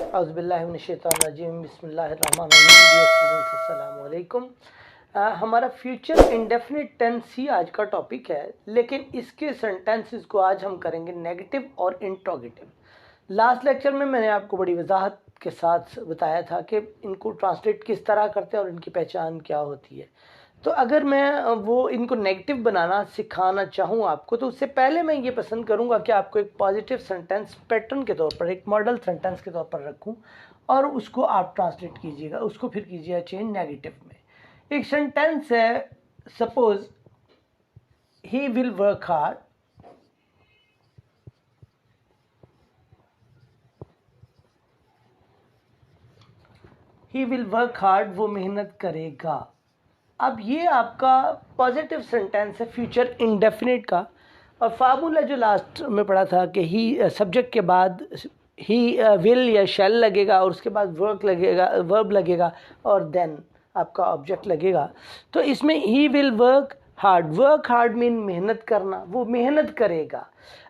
औज़ुबिल्लाहिमिनश्शैतानिर्रजीम बिस्मिल्लाहिर्रहमानिर्रहीम। Dear students, अस्सलाम वालेकुम। हमारा फ्यूचर इंडेफिनिट टेंस ही आज का टॉपिक है, लेकिन इसके सेंटेंसेस को आज हम करेंगे नेगेटिव और इंट्रोगेटिव। लास्ट लेक्चर में मैंने आपको बड़ी वजाहत के साथ बताया था कि इनको ट्रांसलेट किस तरह करते हैं और इनकी पहचान क्या होती है। तो अगर मैं वो इनको नेगेटिव बनाना सिखाना चाहूँ आपको, तो उससे पहले मैं ये पसंद करूँगा कि आपको एक पॉजिटिव सेंटेंस पैटर्न के तौर पर, एक मॉडल सेंटेंस के तौर पर रखूँ और उसको आप ट्रांसलेट कीजिएगा, उसको फिर कीजिएगा चेंज नेगेटिव में। एक सेंटेंस है, suppose he will work hard, he will work hard, वो मेहनत करेगा। अब ये आपका पॉजिटिव सेंटेंस है फ्यूचर इंडेफिनिट का। और फार्मूला जो लास्ट में पढ़ा था कि ही सब्जेक्ट के बाद ही विल या शैल लगेगा और उसके बाद वर्क लगेगा, वर्ब लगेगा और देन आपका ऑब्जेक्ट लगेगा। तो इसमें he will work hard mean मेहनत करना, वो मेहनत करेगा।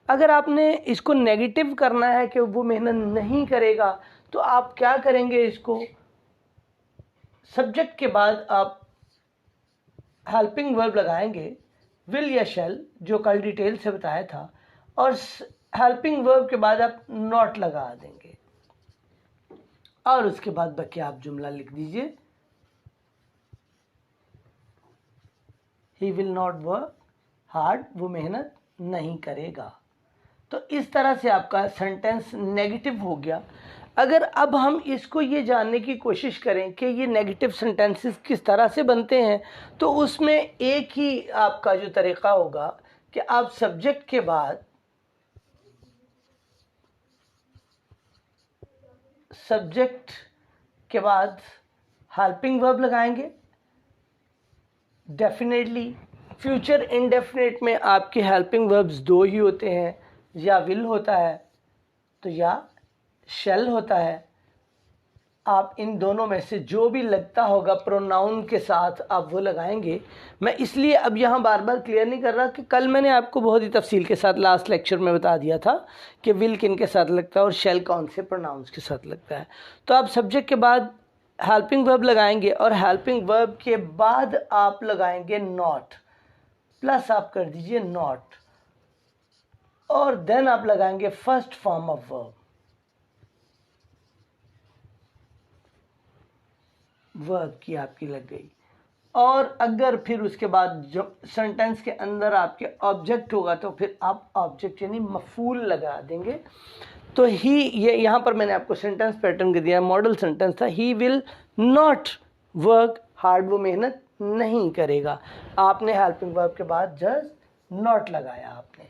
अगर आपने इसको नेगेटिव करना है कि वो मेहनत नहीं करेगा, तो आप क्या करेंगे, इसको सब्जेक्ट के बाद आप हेल्पिंग वर्ब लगाएंगे, विल या शैल, जो कल डिटेल से बताया था, और हेल्पिंग वर्ब के बाद आप नॉट लगा देंगे और उसके बाद बाकी आप जुमला लिख दीजिए, he will not work hard, वो मेहनत नहीं करेगा। तो इस तरह से आपका सेंटेंस नेगेटिव हो गया। अगर अब हम इसको ये जानने की कोशिश करें कि ये नेगेटिव सेंटेंसेस किस तरह से बनते हैं, तो उसमें एक ही आपका जो तरीक़ा होगा कि आप सब्जेक्ट के बाद हेल्पिंग वर्ब लगाएंगे। डेफिनेटली फ्यूचर इंडेफिनिट में आपके हेल्पिंग वर्ब्स दो ही होते हैं, या विल होता है तो या शैल होता है। आप इन दोनों में से जो भी लगता होगा प्रोनाउन के साथ आप वो लगाएंगे। मैं इसलिए अब यहाँ बार बार क्लियर नहीं कर रहा कि कल मैंने आपको बहुत ही तफसील के साथ लास्ट लेक्चर में बता दिया था कि विल किन के साथ लगता है और शैल कौन से प्रोनाउंस के साथ लगता है। तो आप सब्जेक्ट के बाद हेल्पिंग वर्ब लगाएंगे और हेल्पिंग वर्ब के बाद आप लगाएंगे नॉट, प्लस आप कर दीजिए नॉट, और देन आप लगाएंगे first form of verb. Verb की आपकी लग गई। और अगर फिर उसके बाद जो सेंटेंस के अंदर आपके ऑब्जेक्ट होगा, तो फिर आप ऑब्जेक्ट यानी मफूल लगा देंगे। तो ही, ये यहाँ पर मैंने आपको सेंटेंस पैटर्न के दिया, मॉडल सेंटेंस था, he will not work hard, वो मेहनत नहीं करेगा। आपने हेल्पिंग वर्ब के बाद जस्ट नॉट लगाया आपने।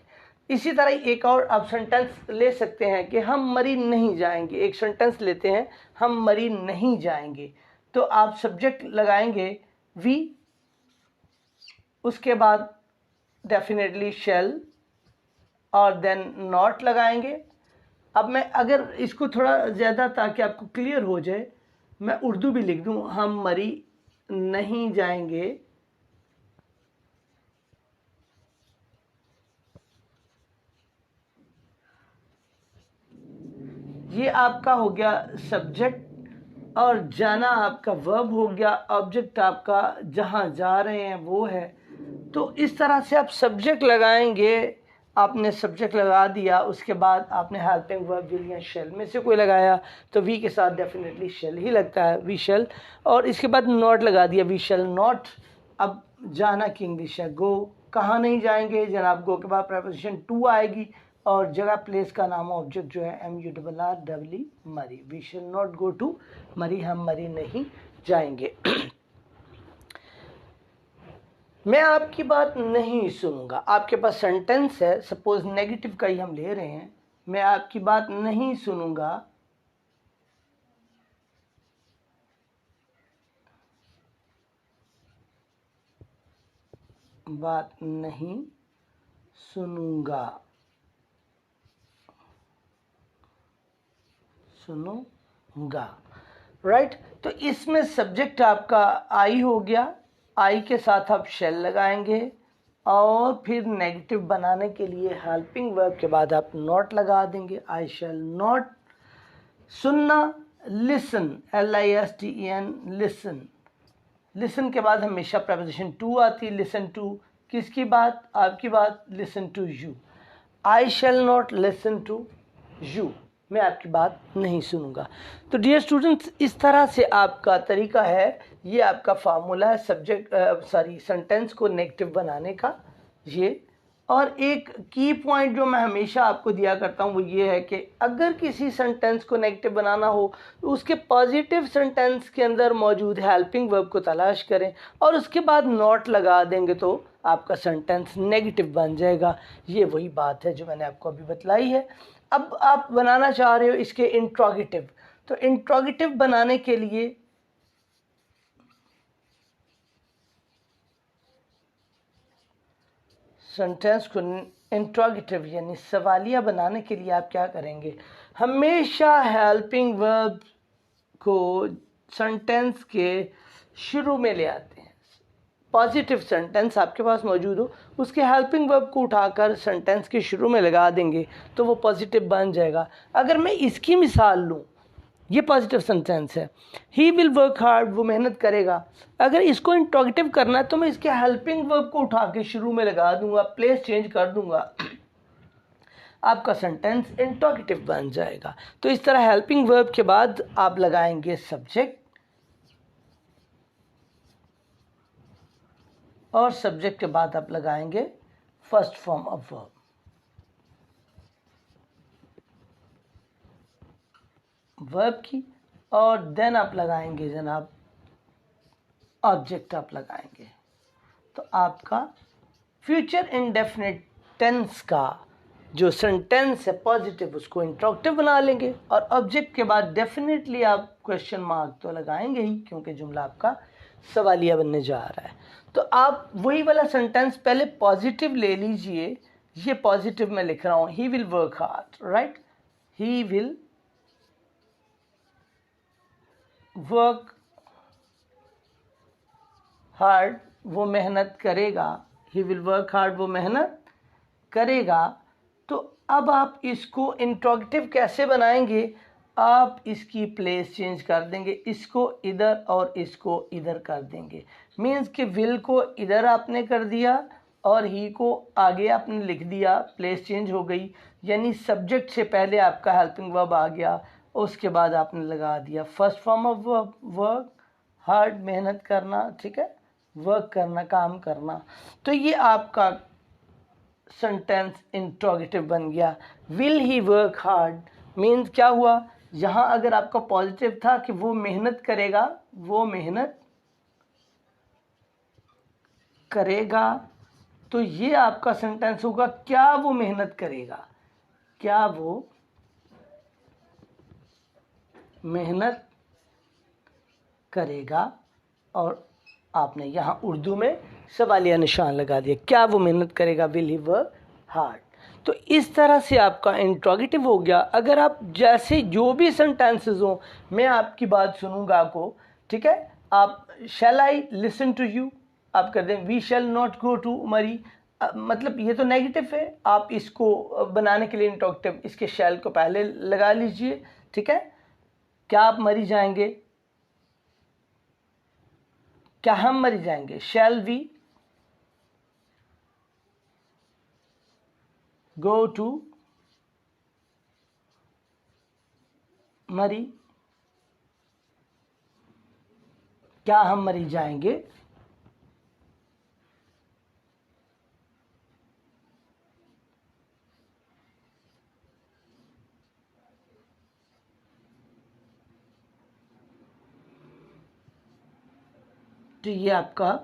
इसी तरह एक और आप सेंटेंस ले सकते हैं कि हम मरी नहीं जाएंगे। एक सेंटेंस लेते हैं, हम मरी नहीं जाएंगे, तो आप सब्जेक्ट लगाएंगे वी, उसके बाद डेफिनेटली शैल और देन नॉट लगाएंगे। अब मैं अगर इसको थोड़ा ज़्यादा ताकि आपको क्लियर हो जाए, मैं उर्दू भी लिख दूं, हम मरी नहीं जाएंगे, ये आपका हो गया सब्जेक्ट और जाना आपका वर्ब हो गया, ऑब्जेक्ट आपका जहाँ जा रहे हैं वो है। तो इस तरह से आप सब्जेक्ट लगाएंगे। आपने सब्जेक्ट लगा दिया, उसके बाद आपने हेल्पिंग वर्ब विल या शैल में से कोई लगाया, तो वी के साथ डेफिनेटली शैल ही लगता है, वी शैल, और इसके बाद नॉट लगा दिया, वी शैल नॉट। अब जाना की इंग्लिश है गो, कहाँ नहीं जाएंगे जनाब, गो के बाद प्रेपोजिशन टू आएगी और जगह प्लेस का नाम ऑब्जेक्ट जो है MURREE, Murree. We shall not go to Murree, हम मरी नहीं जाएंगे। मैं आपकी बात नहीं सुनूंगा। आपके पास सेंटेंस है, सपोज नेगेटिव का ही हम ले रहे हैं, मैं आपकी बात नहीं सुनूंगा, बात नहीं सुनूंगा, सुनूंगा, राइट। तो इसमें सब्जेक्ट आपका आई हो गया, आई के साथ आप शैल लगाएंगे और फिर नेगेटिव बनाने के लिए हेल्पिंग वर्ब के बाद आप नॉट लगा देंगे, आई शैल नॉट। सुनना, लिसन, LISTEN, लिसन। लिसन के बाद हमेशा प्रपोजिशन टू आती है, लिसन टू। किसकी बात? आपकी बात। Listen to you. I shall not listen to you, मैं आपकी बात नहीं सुनूंगा। तो डियर स्टूडेंट्स, इस तरह से आपका तरीका है, ये आपका फार्मूला है सेंटेंस को नेगेटिव बनाने का ये। और एक की पॉइंट जो मैं हमेशा आपको दिया करता हूँ वो ये है कि अगर किसी सेंटेंस को नेगेटिव बनाना हो तो उसके पॉजिटिव सेंटेंस के अंदर मौजूद हेल्पिंग वर्ब को तलाश करें और उसके बाद नॉट लगा देंगे तो आपका सेंटेंस नेगेटिव बन जाएगा। ये वही बात है जो मैंने आपको अभी बतलाई है। अब आप बनाना चाह रहे हो इसके इंट्रोगेटिव, तो इंट्रोगेटिव बनाने के लिए सेंटेंस को इंट्रोगेटिव यानी सवालिया बनाने के लिए आप क्या करेंगे? हमेशा हेल्पिंग वर्ब को सेंटेंस के शुरू में ले आते हैं। पॉजिटिव सेंटेंस आपके पास मौजूद हो, उसके हेल्पिंग वर्ब को उठाकर सेंटेंस के शुरू में लगा देंगे तो वो पॉजिटिव बन जाएगा। अगर मैं इसकी मिसाल लूँ, ये पॉजिटिव सेंटेंस है, ही विल वर्क हार्ड, वो मेहनत करेगा। अगर इसको इंट्रोगेटिव करना है तो मैं इसके हेल्पिंग वर्ब को उठा के शुरू में लगा दूंगा, प्लेस चेंज कर दूंगा, आपका सेंटेंस इंट्रोगेटिव बन जाएगा। तो इस तरह हेल्पिंग वर्ब के बाद आप लगाएंगे सब्जेक्ट और सब्जेक्ट के बाद आप लगाएंगे first form of verb. Verb की और देन आप लगाएंगे जनाब ऑब्जेक्ट आप लगाएंगे। तो आपका फ्यूचर इंडेफिनिट टेंस का जो सेंटेंस है पॉजिटिव उसको इंट्रोगेटिव बना लेंगे और ऑब्जेक्ट के बाद डेफिनेटली आप क्वेश्चन मार्क तो लगाएंगे ही क्योंकि जुमला आपका सवालिया बनने जा रहा है। तो आप वही वाला सेंटेंस पहले पॉजिटिव ले लीजिए। ये पॉजिटिव मैं लिख रहा हूँ, he will work hard, right, he will work hard, वो मेहनत करेगा, ही विल वर्क हार्ड, वो मेहनत करेगा। तो अब आप इसको इंट्रोगेटिव कैसे बनाएंगे? आप इसकी प्लेस चेंज कर देंगे, इसको इधर और इसको इधर कर देंगे। मीन्स कि विल को इधर आपने कर दिया और ही को आगे आपने लिख दिया, प्लेस चेंज हो गई। यानी सब्जेक्ट से पहले आपका हेल्पिंग वर्ब आ गया, उसके बाद आपने लगा दिया first form of verb, work hard, मेहनत करना, ठीक है, वर्क करना, काम करना। तो ये आपका सेंटेंस इंट्रोगेटिव बन गया। Will he work hard means क्या हुआ? यहाँ अगर आपका पॉजिटिव था कि वो मेहनत करेगा, वो मेहनत करेगा, तो ये आपका सेंटेंस होगा क्या वो मेहनत करेगा, क्या वो मेहनत करेगा। और आपने यहाँ उर्दू में सवालिया निशान लगा दिया, क्या वो मेहनत करेगा, विल ही वर्क हार्ड। तो इस तरह से आपका इंट्रोगेटिव हो गया। अगर आप जैसे जो भी सेंटेंसेस हो मैं आपकी बात सुनूंगा आपको, ठीक है, आप shall I listen to you आप कर दें, we shall not go to Murree, मतलब ये तो नेगेटिव है, आप इसको बनाने के लिए इंट्रोगेटिव इसके शैल को पहले लगा लीजिए, ठीक है। क्या आप मरी जाएंगे, क्या हम मरी जाएंगे, शैल वी गो टू मरी, क्या हम मरी जाएंगे। तो ये आपका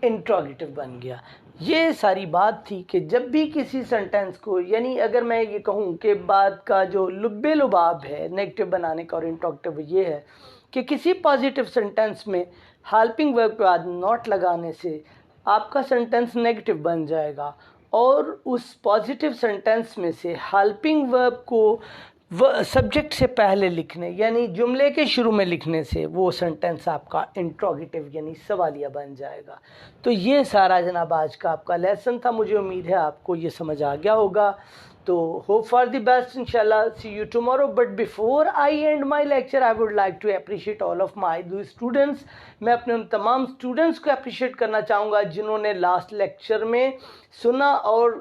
इंट्रोगेटिव बन गया। ये सारी बात थी कि जब भी किसी सेंटेंस को, यानी अगर मैं ये कहूँ कि बात का जो लुब्बे लुबाब है नेगेटिव बनाने का और इंट्रोगेटिव ये है कि किसी पॉजिटिव सेंटेंस में हेल्पिंग वर्ब के बाद नॉट लगाने से आपका सेंटेंस नेगेटिव बन जाएगा और उस पॉजिटिव सेंटेंस में से हेल्पिंग वर्ब को सब्जेक्ट से पहले लिखने यानी जुमले के शुरू में लिखने से वो सेंटेंस आपका इंट्रोगेटिव यानी सवालिया बन जाएगा। तो ये सारा जनाब आज का आपका लेसन था। मुझे उम्मीद है आपको ये समझ आ गया होगा। तो hope for the best, inshallah. See you tomorrow. But before I end my lecture, I would like to appreciate all of my students. मैं अपने उन तमाम स्टूडेंट्स को अप्रिशिएट करना चाहूँगा जिन्होंने लास्ट लेक्चर में सुना और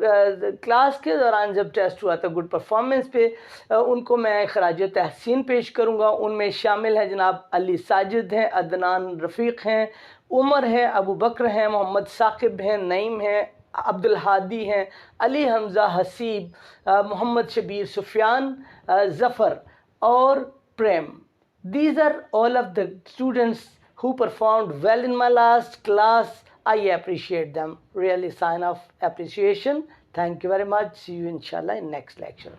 क्लास के दौरान जब टेस्ट हुआ था गुड परफॉर्मेंस पे उनको मैं खराज तहसीन पेश करूँगा। उनमें शामिल हैं जनाब अली साजिद हैं, अदनान रफ़ीक हैं, उमर है, अबू बकर हैं, मोहम्मद साकिब हैं, नईम हैं, अब्दुल हादी हैं, अली हमज़ा हसीब, मोहम्मद शबीर सुफियान, ज़फ़र और प्रेम. These are all of the students who performed well in my last class. I appreciate them. Really sign of appreciation. Thank you very much. See you inshallah in next lecture.